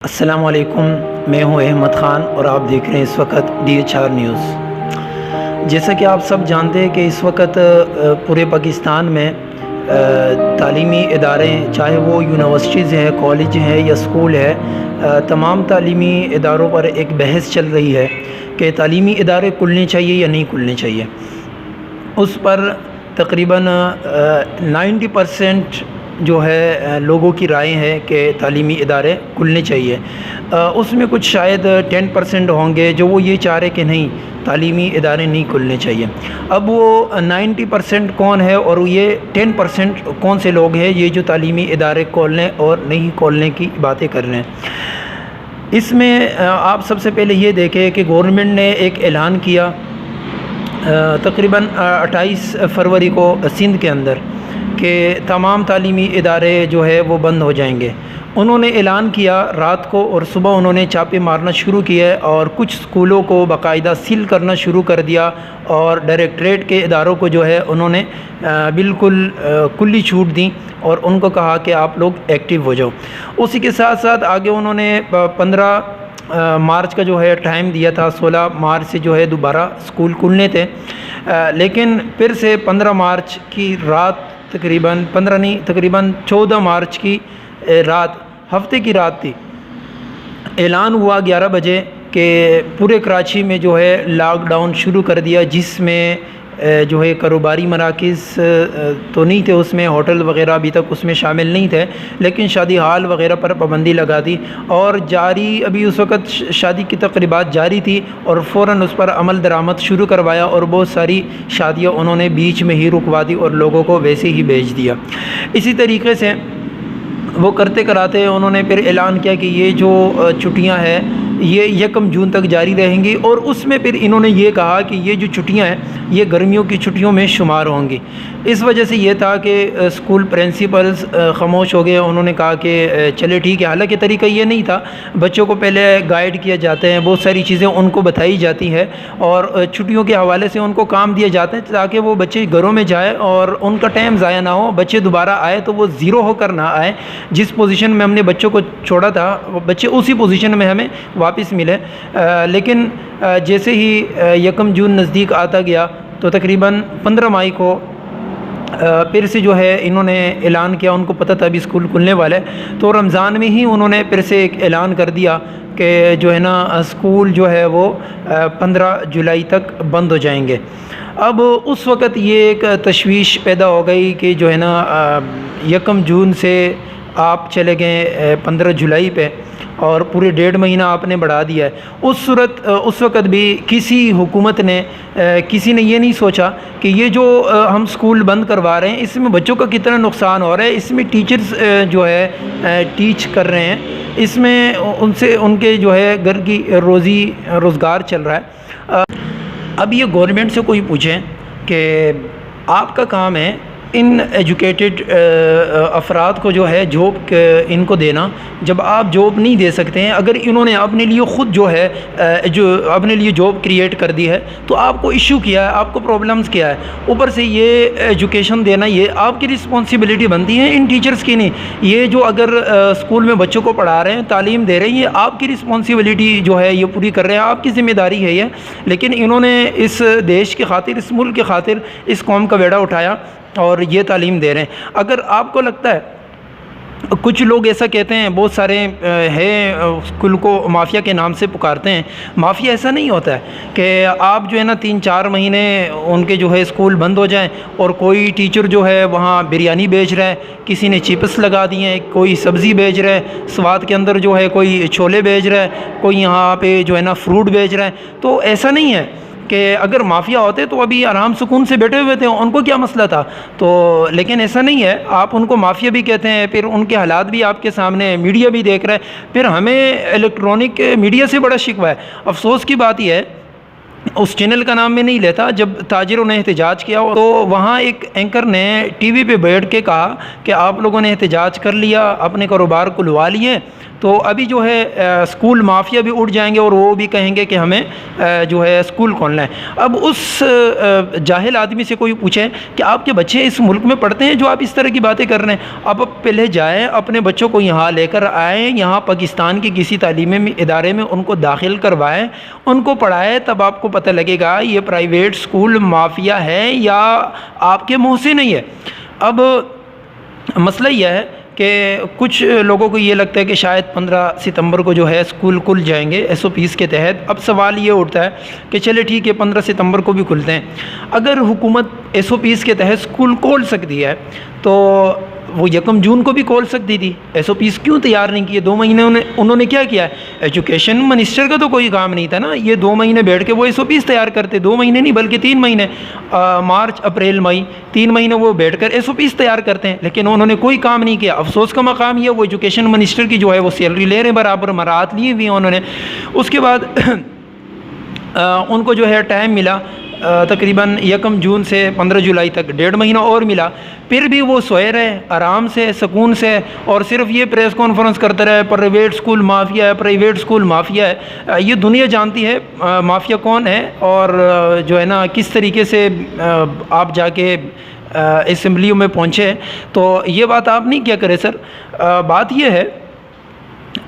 السلام علیکم، میں ہوں احمد خان اور آپ دیکھ رہے ہیں اس وقت DHR نیوز۔ جیسا کہ آپ سب جانتے ہیں کہ اس وقت پورے پاکستان میں تعلیمی ادارے، چاہے وہ یونیورسٹیز ہیں، کالج ہیں یا اسکول ہے، تمام تعلیمی اداروں پر ایک بحث چل رہی ہے کہ تعلیمی ادارے کھلنے چاہیے یا نہیں کھلنے چاہیے۔ اس پر تقریباً 90% جو ہے لوگوں کی رائے ہے کہ تعلیمی ادارے کھلنے چاہیے۔ اس میں کچھ شاید 10% ہوں گے جو وہ یہ چاہ رہے کہ نہیں، تعلیمی ادارے نہیں کھلنے چاہیے۔ اب وہ 90% کون ہے اور یہ 10% کون سے لوگ ہیں یہ جو تعلیمی ادارے کھولنے اور نہیں کھولنے کی باتیں کر رہے ہیں؟ اس میں آپ سب سے پہلے یہ دیکھیں کہ گورنمنٹ نے ایک اعلان کیا تقریباً 28 فروری کو سندھ کے اندر کہ تمام تعلیمی ادارے جو ہے وہ بند ہو جائیں گے۔ انہوں نے اعلان کیا رات کو اور صبح انہوں نے چھاپے مارنا شروع کیے اور کچھ اسکولوں کو باقاعدہ سیل کرنا شروع کر دیا اور ڈائریکٹریٹ کے اداروں کو جو ہے انہوں نے بالکل کلی چھوٹ دیں اور ان کو کہا کہ آپ لوگ ایکٹیو ہو جاؤ۔ اسی کے ساتھ ساتھ آگے انہوں نے 15 مارچ کا جو ہے ٹائم دیا تھا، 16 مارچ سے جو ہے دوبارہ اسکول کھلنے تھے، لیکن پھر سے 15 مارچ کی رات تقریباً 14 مارچ کی رات، ہفتے کی رات تھی، اعلان ہوا 11 بجے کہ پورے کراچی میں جو ہے لاک ڈاؤن شروع کر دیا، جس میں جو ہے کاروباری مراکز تو نہیں تھے، اس میں ہوٹل وغیرہ ابھی تک اس میں شامل نہیں تھے، لیکن شادی ہال وغیرہ پر پابندی لگا دی اور جاری ابھی اس وقت شادی کی تقریبات جاری تھی اور فوراً اس پر عمل درآمد شروع کروایا اور بہت ساری شادیاں انہوں نے بیچ میں ہی رکوا دی اور لوگوں کو ویسے ہی بھیج دیا۔ اسی طریقے سے وہ کرتے کراتے انہوں نے پھر اعلان کیا کہ یہ جو چھٹیاں ہیں یہ 1 جون تک جاری رہیں گی اور اس میں پھر انہوں نے یہ کہا کہ یہ جو چھٹیاں ہیں یہ گرمیوں کی چھٹیوں میں شمار ہوں گی۔ اس وجہ سے یہ تھا کہ اسکول پرنسپلز خاموش ہو گئے، انہوں نے کہا کہ چلے ٹھیک ہے۔ حالانکہ طریقہ یہ نہیں تھا، بچوں کو پہلے گائیڈ کیا جاتے ہیں، بہت ساری چیزیں ان کو بتائی جاتی ہے اور چھٹیوں کے حوالے سے ان کو کام دیے جاتے ہیں تاکہ وہ بچے گھروں میں جائیں اور ان کا ٹائم ضائع نہ ہو، بچے دوبارہ آئے تو وہ زیرو ہو کر نہ آئے، جس پوزیشن میں ہم نے بچوں کو چھوڑا تھا بچے اسی پوزیشن میں ہمیں واپس ملے۔ لیکن جیسے ہی 1 جون نزدیک آتا گیا تو تقریباً 15 مئی کو پھر سے جو ہے انہوں نے اعلان کیا، ان کو پتہ تھا ابھی اسکول کھلنے والے، تو رمضان میں ہی انہوں نے پھر سے ایک اعلان کر دیا کہ جو ہے نا اسکول جو ہے وہ 15 جولائی تک بند ہو جائیں گے۔ اب اس وقت یہ ایک تشویش پیدا ہو گئی کہ جو ہے نا 1 جون سے آپ چلے گئے 15 جولائی پہ اور پورے 1.5 مہینہ آپ نے بڑھا دیا ہے۔ اس وقت بھی کسی حکومت نے کسی نے یہ نہیں سوچا کہ یہ جو ہم اسکول بند کروا رہے ہیں اس میں بچوں کا کتنا نقصان ہو رہا ہے، اس میں ٹیچرز جو ہے ٹیچ کر رہے ہیں، اس میں ان کے جو ہے گھر کی روزی روزگار چل رہا ہے۔ اب یہ گورنمنٹ سے کوئی پوچھیں کہ آپ کا کام ہے ان ایجوکیٹڈ افراد کو جو ہے جاب ان کو دینا، جب آپ جاب نہیں دے سکتے ہیں، اگر انہوں نے اپنے لیے خود جو ہے جو اپنے لیے جاب کریٹ کر دی ہے تو آپ کو ایشو کیا ہے، آپ کو پرابلمز کیا ہے، اوپر سے یہ ایجوکیشن دینا یہ آپ کی رسپانسبلٹی بنتی ہے، ان ٹیچرز کی نہیں۔ یہ جو اگر اسکول میں بچوں کو پڑھا رہے ہیں، تعلیم دے رہے ہیں، یہ آپ کی رسپانسبلٹی جو ہے یہ پوری کر رہے ہیں، آپ کی ذمہ داری ہے یہ، لیکن انہوں نے اس دیش کی خاطر، اس ملک کی خاطر اس قوم کا بیڑا اٹھایا اور یہ تعلیم دے رہے ہیں۔ اگر آپ کو لگتا ہے، کچھ لوگ ایسا کہتے ہیں، بہت سارے ہیں اسکول کو مافیا کے نام سے پکارتے ہیں، مافیا ایسا نہیں ہوتا ہے کہ آپ جو ہے نا 3-4 مہینے ان کے جو ہے اسکول بند ہو جائیں اور کوئی ٹیچر جو ہے وہاں بریانی بیچ رہا ہے، کسی نے چپس لگا دیے ہیں، کوئی سبزی بیچ رہا ہے، سواد کے اندر جو ہے کوئی چھولے بیچ رہا ہے، کوئی یہاں پہ جو ہے نا فروٹ بیچ رہا ہے، تو ایسا نہیں ہے کہ اگر مافیا ہوتے تو ابھی آرام سکون سے بیٹھے ہوئے تھے، ان کو کیا مسئلہ تھا، تو لیکن ایسا نہیں ہے، آپ ان کو مافیا بھی کہتے ہیں، پھر ان کے حالات بھی آپ کے سامنے، میڈیا بھی دیکھ رہا ہے، پھر ہمیں الیکٹرانک میڈیا سے بڑا شکوہ ہے۔ افسوس کی بات یہ ہے اس چینل کا نام میں نہیں لیتا، جب تاجروں نے احتجاج کیا تو وہاں ایک اینکر نے ٹی وی پہ بیٹھ کے کہا کہ آپ لوگوں نے احتجاج کر لیا، اپنے کاروبار کھلوا لیے، تو ابھی جو ہے اسکول مافیا بھی اٹھ جائیں گے اور وہ بھی کہیں گے کہ ہمیں جو ہے اسکول کھولنا ہے۔ اب اس جاہل آدمی سے کوئی پوچھے کہ آپ کے بچے اس ملک میں پڑھتے ہیں جو آپ اس طرح کی باتیں کر رہے ہیں؟ اب پہلے جائیں اپنے بچوں کو یہاں لے کر آئیں، یہاں پاکستان کے کسی تعلیمی ادارے میں ان کو داخل کروائیں، ان کو پڑھائیں، تب آپ کو پتہ لگے گا یہ پرائیویٹ اسکول مافیا ہے یا آپ کے منہ سے نہیں ہے۔ اب مسئلہ یہ ہے کہ کچھ لوگوں کو یہ لگتا ہے کہ شاید 15 ستمبر کو جو ہے اسکول کھل جائیں گے ایس او پیز کے تحت۔ اب سوال یہ اٹھتا ہے کہ چلے ٹھیک ہے 15 ستمبر کو بھی کھلتے ہیں، اگر حکومت ایس او پیز کے تحت اسکول کھول سکتی ہے تو وہ 1 جون کو بھی کھول سکتی تھی، ایس او پیز کیوں تیار نہیں کیے؟ 2 مہینے انہوں نے کیا کیا ہے؟ ایجوکیشن منسٹر کا تو کوئی کام نہیں تھا نا، یہ 2 مہینے بیٹھ کے وہ ایس او پیز تیار کرتے، 2 مہینے نہیں بلکہ 3 مہینے، مارچ اپریل مئی 3 مہینے وہ بیٹھ کر ایس او پیز تیار کرتے ہیں، لیکن انہوں نے کوئی کام نہیں کیا۔ افسوس کا مقام یہ وہ ایجوکیشن منسٹر کی جو ہے وہ سیلری لے رہے ہیں، برابر مراعات لی ہوئی ہیں انہوں نے۔ اس کے بعد ان کو جو ہے ٹائم ملا تقریباً 1 جون سے 15 جولائی تک 1.5 مہینہ اور ملا، پھر بھی وہ سوئے رہے آرام سے سکون سے، اور صرف یہ پریس کانفرنس کرتے رہے پرائیویٹ اسکول مافیا ہے، پرائیویٹ اسکول مافیا ہے۔ یہ دنیا جانتی ہے مافیا کون ہے، اور جو ہے نا کس طریقے سے آپ جا کے اسمبلیوں میں پہنچے، تو یہ بات آپ نہیں کیا کرے سر۔ بات یہ ہے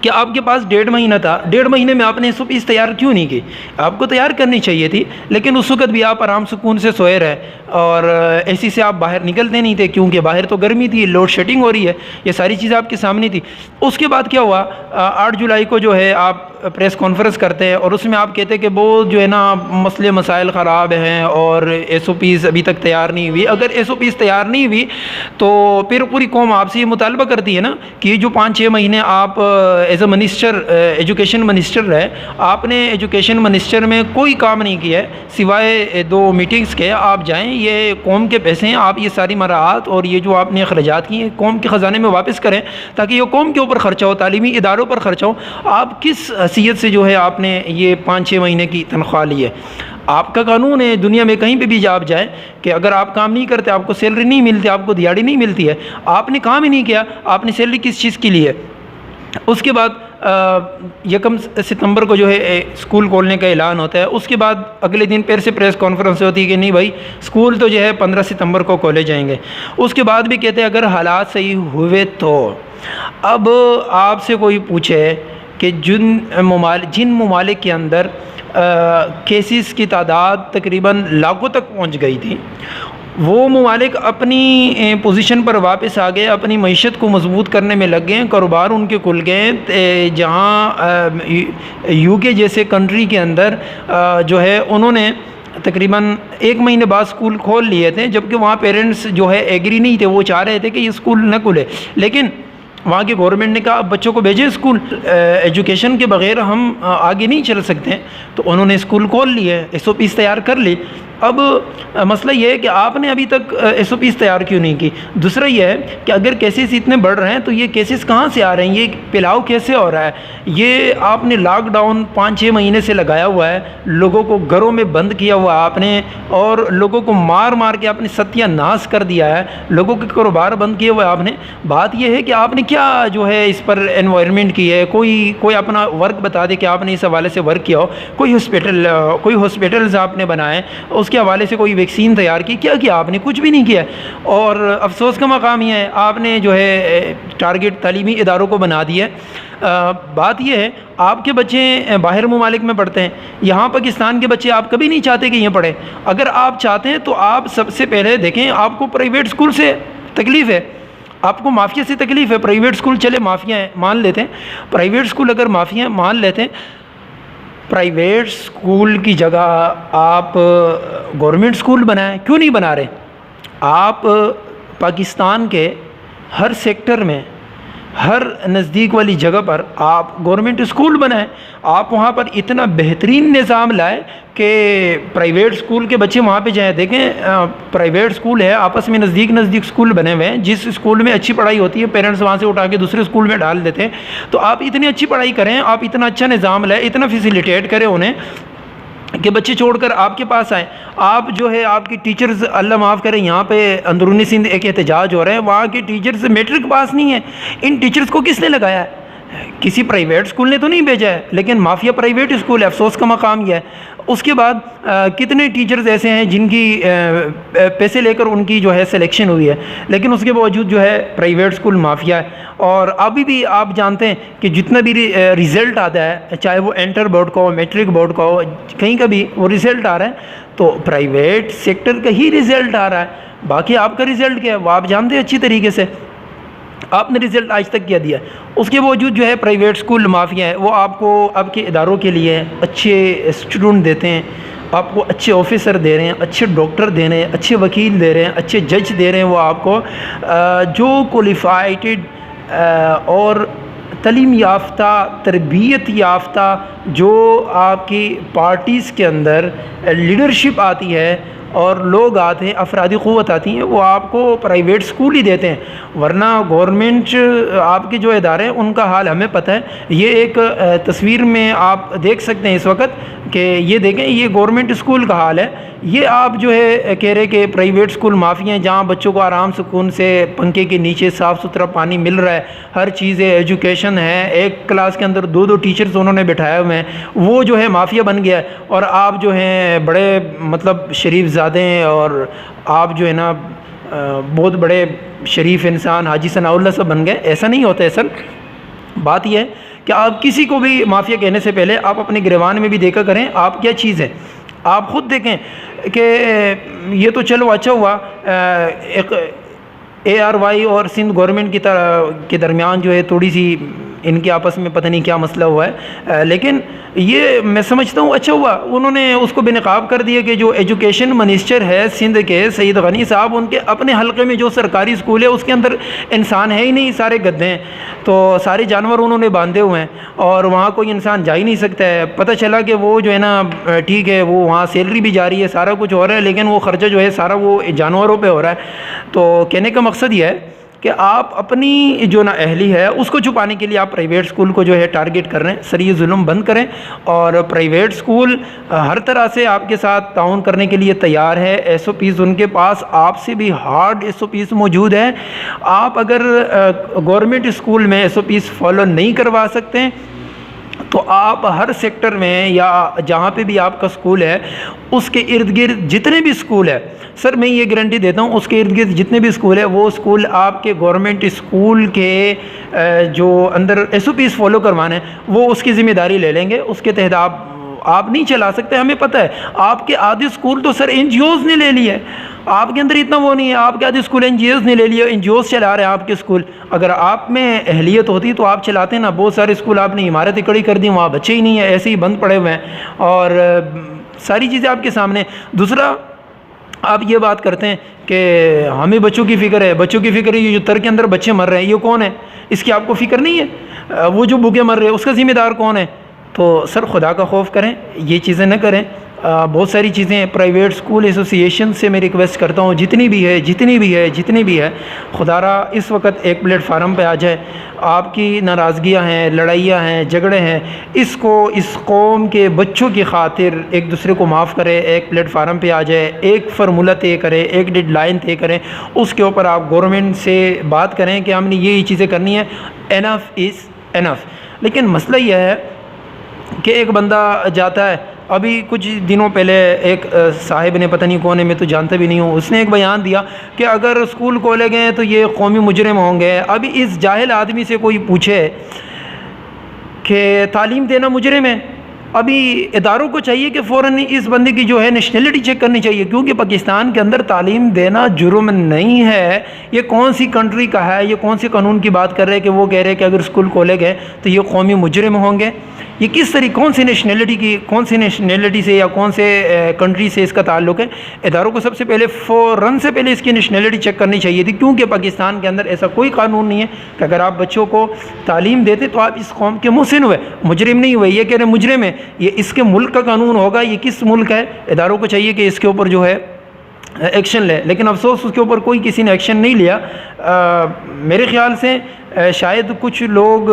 کہ آپ کے پاس 1.5 مہینہ تھا، 1.5 مہینے میں آپ نے ایس او پیز تیار کیوں نہیں کی؟ آپ کو تیار کرنی چاہیے تھی، لیکن اس وقت بھی آپ آرام سکون سے سوئے رہے، اور اے سی سے آپ باہر نکلتے نہیں تھے کیونکہ باہر تو گرمی تھی، لوڈ شیڈنگ ہو رہی ہے، یہ ساری چیزیں آپ کے سامنے تھی۔ اس کے بعد کیا ہوا؟ 8 جولائی کو جو ہے آپ پریس کانفرنس کرتے ہیں اور اس میں آپ کہتے ہیں کہ بہت جو ہے نا مسئلے مسائل خراب ہیں اور ایس او پیز ابھی تک تیار نہیں ہوئی۔ اگر ایس او پیز تیار نہیں ہوئی تو پھر پوری قوم آپ سے یہ مطالبہ کرتی ہے نا کہ یہ جو 5-6 مہینے آپ as a minister education minister رہے، آپ نے ایجوکیشن منسٹر میں کوئی کام نہیں کیا ہے سوائے 2 میٹنگز کے۔ آپ جائیں، یہ قوم کے پیسے ہیں، آپ یہ ساری مراعات اور یہ جو آپ نے اخراجات کیے ہیں قوم کے خزانے میں واپس کریں تاکہ یہ قوم کے اوپر خرچہ ہو، تعلیمی اداروں پر خرچہ ہو۔ آپ کس حیثیت سے جو ہے آپ نے یہ 5-6 مہینے کی تنخواہ لی ہے؟ آپ کا قانون ہے دنیا میں کہیں پہ بھی آپ جائیں کہ اگر آپ کام نہیں کرتے آپ کو سیلری نہیں ملتی، آپ کو دیہاڑی نہیں ملتی ہے۔ آپ نے کام ہی نہیں کیا، آپ نے سیلری کس چیز کی لی ہے؟ اس کے بعد 1 ستمبر کو جو ہے اسکول کھولنے کا اعلان ہوتا ہے، اس کے بعد اگلے دن پھر سے پریس کانفرنس ہوتی ہے کہ نہیں بھائی اسکول تو جو ہے 15 ستمبر کو کھولے جائیں گے۔ اس کے بعد بھی کہتے ہیں اگر حالات صحیح ہوئے تو۔ اب آپ سے کوئی پوچھے کہ جن ممالک کے اندر کیسز کی تعداد تقریباً لاکھوں تک پہنچ گئی تھی، وہ ممالک اپنی پوزیشن پر واپس آ گئے، اپنی معیشت کو مضبوط کرنے میں لگ گئے، کاروبار ان کے کھل گئے، جہاں یو کے جیسے کنٹری کے اندر جو ہے انہوں نے تقریباً 1 مہینے بعد اسکول کھول لیے تھے، جبکہ وہاں پیرنٹس جو ہے ایگری نہیں تھے، وہ چاہ رہے تھے کہ یہ اسکول نہ کھلے، لیکن وہاں کی گورنمنٹ نے کہا اب بچوں کو بھیجیں اسکول، ایجوکیشن کے بغیر ہم آگے نہیں چل سکتے، تو انہوں نے اسکول کھول لیے، ایس او پیز تیار کر لی۔ اب مسئلہ یہ ہے کہ آپ نے ابھی تک ایس او پیز تیار کیوں نہیں کی؟ دوسرا یہ ہے کہ اگر کیسز اتنے بڑھ رہے ہیں تو یہ کیسز کہاں سے آ رہے ہیں، یہ پھیلاؤ کیسے ہو رہا ہے؟ یہ آپ نے لاک ڈاؤن 5-6 مہینے سے لگایا ہوا ہے، لوگوں کو گھروں میں بند کیا ہوا آپ نے، اور لوگوں کو مار مار کے آپ نے ستیہ ناش کر دیا ہے، لوگوں کے کاروبار بند کیے ہوئے آپ نے۔ بات یہ ہے کہ آپ نے کیا جو ہے اس پر انوائرمنٹ کی ہے، کوئی اپنا ورک بتا دے کہ آپ نے اس حوالے سے ورک کیا ہو، کوئی ہاسپٹلز آپ نے بنائے، اس کے حوالے سے کوئی ویکسین تیار کی، کیا آپ نے؟ کچھ بھی نہیں کیا۔ اور افسوس کا مقام یہ ہے آپ نے جو ہے ٹارگٹ تعلیمی اداروں کو بنا دیا ہے۔ بات یہ ہے آپ کے بچے باہر ممالک میں پڑھتے ہیں، یہاں پاکستان کے بچے آپ کبھی نہیں چاہتے کہ یہ پڑھیں۔ اگر آپ چاہتے ہیں تو آپ سب سے پہلے دیکھیں آپ کو پرائیویٹ اسکول سے تکلیف ہے، آپ کو مافیا سے تکلیف ہے۔ پرائیویٹ اسکول چلے مافیا ہیں مان لیتے ہیں، پرائیویٹ اسکول اگر مافیا ہیں مان لیتے ہیں، پرائیویٹ اسکول کی جگہ آپ گورنمنٹ اسکول بنائیں، کیوں نہیں بنا رہے؟ آپ پاکستان کے ہر سیکٹر میں، ہر نزدیک والی جگہ پر آپ گورنمنٹ اسکول بنائیں، آپ وہاں پر اتنا بہترین نظام لائیں کہ پرائیویٹ اسکول کے بچے وہاں پہ جائیں۔ دیکھیں پرائیویٹ اسکول ہے آپس میں نزدیک اسکول بنے ہوئے ہیں، جس اسکول میں اچھی پڑھائی ہوتی ہے پیرنٹس وہاں سے اٹھا کے دوسرے اسکول میں ڈال دیتے ہیں۔ تو آپ اتنی اچھی پڑھائی کریں، آپ اتنا اچھا نظام لائیں، اتنا فیسیلیٹیٹ کریں انہیں کہ بچے چھوڑ کر آپ کے پاس آئیں. آپ جو ہے آپ کی ٹیچرز اللہ معاف کریں یہاں پہ اندرونی سندھ ایک احتجاج ہو رہے ہیں, وہاں کے ٹیچرز میٹرک پاس نہیں ہیں. ان ٹیچرز کو کس نے لگایا ہے؟ کسی پرائیویٹ اسکول نے تو نہیں بھیجا ہے, لیکن مافیا پرائیویٹ اسکول ہے. افسوس کا مقام یہ ہے. اس کے بعد کتنے ٹیچرز ایسے ہیں جن کی پیسے لے کر ان کی جو ہے سلیکشن ہوئی ہے, لیکن اس کے باوجود جو ہے پرائیویٹ اسکول مافیا ہے. اور ابھی بھی آپ جانتے ہیں کہ جتنا بھی ریزلٹ آتا ہے, چاہے وہ انٹر بورڈ کا ہو, میٹرک بورڈ کا ہو, کہیں کا بھی وہ ریزلٹ آ رہا ہے تو پرائیویٹ سیکٹر کا ہی ریزلٹ آ رہا ہے. باقی آپ کا ریزلٹ کیا ہے وہ آپ جانتے ہیں اچھی طریقے سے, آپ نے رزلٹ آج تک کیا دیا. اس کے باوجود جو ہے پرائیویٹ اسکول مافیا ہے, وہ آپ کو آپ کے اداروں کے لیے اچھے اسٹوڈنٹ دیتے ہیں, آپ کو اچھے آفیسر دے رہے ہیں, اچھے ڈاکٹر دے رہے ہیں, اچھے وکیل دے رہے ہیں, اچھے جج دے رہے ہیں. وہ آپ کو جو کوالیفائڈ اور تعلیم یافتہ, تربیت یافتہ جو آپ کی پارٹیز کے اندر لیڈرشپ آتی ہے اور لوگ آتے ہیں, افرادی قوت آتی ہیں, وہ آپ کو پرائیویٹ اسکول ہی دیتے ہیں. ورنہ گورنمنٹ آپ کے جو ادارے ہیں ان کا حال ہمیں پتہ ہے. یہ ایک تصویر میں آپ دیکھ سکتے ہیں اس وقت کہ یہ دیکھیں یہ گورنمنٹ اسکول کا حال ہے. یہ آپ جو ہے کہہ رہے کہ پرائیویٹ اسکول معافی ہیں جہاں بچوں کو آرام سکون سے پنکھے کے نیچے صاف ستھرا پانی مل رہا ہے, ہر چیز ہے, ایجوکیشن ہے, ایک کلاس کے اندر 2 ٹیچرز انہوں نے بٹھائے ہوئے ہیں, وہ جو ہے مافیا بن گیا ہے. اور آپ جو ہیں بڑے مطلب شریف زادے ہیں اور آپ جو ہے نا بہت بڑے شریف انسان حاجی ثناء اللہ سے بن گئے. ایسا نہیں ہوتا ہے سر. بات یہ ہے کہ آپ کسی کو بھی مافیا کہنے سے پہلے آپ اپنے گریوان میں بھی دیکھا کریں آپ کیا چیز ہے. آپ خود دیکھیں کہ یہ تو چلو اچھا ہوا ایک ARY اور سندھ گورنمنٹ کے درمیان جو ہے تھوڑی سی ان کے آپس میں پتہ نہیں کیا مسئلہ ہوا ہے, لیکن یہ میں سمجھتا ہوں اچھا ہوا انہوں نے اس کو بے نقاب کر دیا کہ جو ایجوکیشن منسٹر ہے سندھ کے سعید غنی صاحب, ان کے اپنے حلقے میں جو سرکاری اسکول ہے اس کے اندر انسان ہے ہی نہیں, سارے گدھے ہیں, تو سارے جانور انہوں نے باندھے ہوئے ہیں اور وہاں کوئی انسان جا ہی نہیں سکتا ہے. پتہ چلا کہ وہ جو ہے نا ٹھیک ہے وہ وہاں سیلری بھی جاری ہے, سارا کچھ ہو رہا ہے, لیکن وہ خرچہ جو ہے سارا وہ جانوروں پہ ہو رہا ہے. تو کہنے کا مقصد یہ ہے کہ آپ اپنی جو نا اہلی ہے اس کو چھپانے کے لیے آپ پرائیویٹ اسکول کو جو ہے ٹارگٹ کر رہے ہیں. سر یہ ظلم بند کریں, اور پرائیویٹ اسکول ہر طرح سے آپ کے ساتھ تعاون کرنے کے لیے تیار ہے. SOPs ان کے پاس آپ سے بھی ہارڈ SOPs موجود ہیں. آپ اگر گورنمنٹ اسکول میں SOPs فالو نہیں کروا سکتے تو آپ ہر سیکٹر میں یا جہاں پہ بھی آپ کا اسکول ہے اس کے ارد گرد جتنے بھی اسکول ہے, سر میں یہ گارنٹی دیتا ہوں اس کے ارد گرد جتنے بھی اسکول ہے وہ اسکول آپ کے گورنمنٹ اسکول کے جو اندر SOPs فالو کروانے ہیں وہ اس کی ذمہ داری لے لیں گے. اس کے تحت آپ نہیں چلا سکتے, ہمیں پتہ ہے. آپ کے آدھے اسکول تو سر NGOs نے لے لی ہے, آپ کے اندر اتنا وہ نہیں ہے. آپ کے آدھے اسکول NGOs نے لے لیا, NGOs چلا رہے ہیں آپ کے اسکول. اگر آپ میں اہلیت ہوتی تو آپ چلاتے نا. بہت سارے اسکول آپ نے عمارتیں کھڑی کر دی, وہاں بچے ہی نہیں ہیں, ایسے ہی بند پڑے ہوئے ہیں, اور ساری چیزیں آپ کے سامنے. دوسرا آپ یہ بات کرتے ہیں کہ ہمیں بچوں کی فکر ہے, بچوں کی فکر ہے. یہ جو تر کے اندر بچے مر رہے ہیں یہ کون ہے, اس کی آپ کو فکر نہیں ہے؟ وہ جو بھوکے مر رہے ہیں اس کا ذمہ دار کون ہے؟ تو سر خدا کا خوف کریں, یہ چیزیں نہ کریں. بہت ساری چیزیں پرائیویٹ اسکول ایسوسی ایشن سے میں ریکویسٹ کرتا ہوں جتنی بھی ہے خدا را اس وقت ایک پلیٹ فارم پہ آ جائے. آپ کی ناراضگیاں ہیں, لڑائیاں ہیں, جھگڑے ہیں, اس کو اس قوم کے بچوں کی خاطر ایک دوسرے کو معاف کرے, ایک پلیٹ فارم پہ آ جائے, ایک فارمولہ طے کرے, ایک ڈیڈ لائن طے کریں, اس کے اوپر آپ گورنمنٹ سے بات کریں کہ ہم نے یہ چیزیں کرنی ہیں. انف از انف. لیکن مسئلہ یہ ہے کہ ایک بندہ جاتا ہے, ابھی کچھ دنوں پہلے ایک صاحب نے, پتہ نہیں کون ہے, میں تو جانتا بھی نہیں ہوں, اس نے ایک بیان دیا کہ اگر اسکول کھولے گئے تو یہ قومی مجرم ہوں گے. ابھی اس جاہل آدمی سے کوئی پوچھے کہ تعلیم دینا مجرم ہے, ابھی اداروں کو چاہیے کہ فوراً اس بندے کی جو ہے نیشنلٹی چیک کرنی چاہیے, کیونکہ پاکستان کے اندر تعلیم دینا جرم نہیں ہے. یہ کون سی کنٹری کا ہے, یہ کون سے قانون کی بات کر رہے ہیں کہ وہ کہہ رہے ہیں کہ اگر اسکول کھولے گئے تو یہ قومی مجرم ہوں گے. یہ کس طرح کون سی نیشنلٹی سے یا کون سے کنٹری سے اس کا تعلق ہے؟ اداروں کو سب سے پہلے فوراً سے پہلے اس کی نیشنلٹی چیک کرنی چاہیے تھی, کیونکہ پاکستان کے اندر ایسا کوئی قانون نہیں ہے کہ اگر آپ بچوں کو تعلیم دیتے تو آپ اس قوم کے محسن ہوئے, مجرم نہیں ہوئے. یہ کہہ رہے مجرم ہے, یہ اس کے ملک کا قانون ہوگا, یہ کس ملک ہے؟ اداروں کو چاہیے کہ اس کے اوپر جو ہے ایکشن لے، لیکن افسوس اس کے اوپر کوئی کسی نے ایکشن نہیں لیا۔ میرے خیال سے شاید کچھ لوگ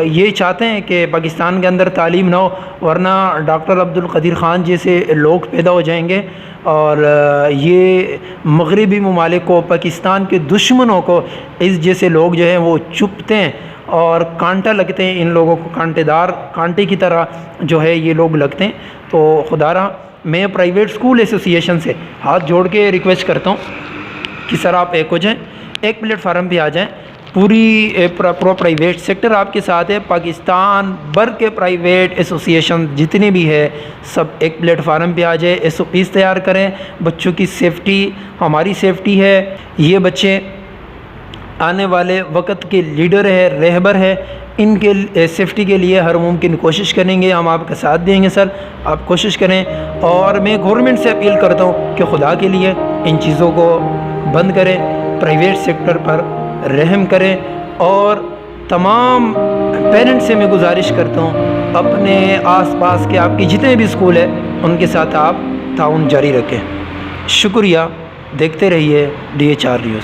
یہ چاہتے ہیں کہ پاکستان کے اندر تعلیم نہ ہو، ورنہ ڈاکٹر عبدالقدیر خان جیسے لوگ پیدا ہو جائیں گے اور یہ مغربی ممالک کو، پاکستان کے دشمنوں کو اس جیسے لوگ جو ہیں وہ چپتے ہیں اور کانٹا لگتے ہیں، ان لوگوں کو کانٹے کی طرح جو ہے یہ لوگ لگتے ہیں۔ تو خدا رہا میں پرائیویٹ اسکول ایسوسی ایشن سے ہاتھ جوڑ کے ریکویسٹ کرتا ہوں کہ سر آپ ایک ہو جائیں، ایک پلیٹ فارم پہ آ جائیں، پوری پرائیویٹ سیکٹر آپ کے ساتھ ہے، پاکستان بھر کے پرائیویٹ ایسوسی ایشن جتنے بھی ہے سب ایک پلیٹ فارم پہ آ جائے، ایس او پیز تیار کریں، بچوں کی سیفٹی ہماری سیفٹی ہے، یہ بچے آنے والے وقت کے لیڈر ہے، رہبر ہے، ان کے سیفٹی کے لیے ہر ممکن کوشش کریں گے، ہم آپ کا ساتھ دیں گے سر، آپ کوشش کریں۔ اور میں گورنمنٹ سے اپیل کرتا ہوں کہ خدا کے لیے ان چیزوں کو بند کریں، پرائیویٹ سیکٹر پر رحم کریں، اور تمام پیرنٹ سے میں گزارش کرتا ہوں اپنے آس پاس کے آپ کے جتنے بھی اسکول ہیں ان کے ساتھ آپ تعاون جاری رکھیں۔ شکریہ، دیکھتے رہیے DH4 نیوز۔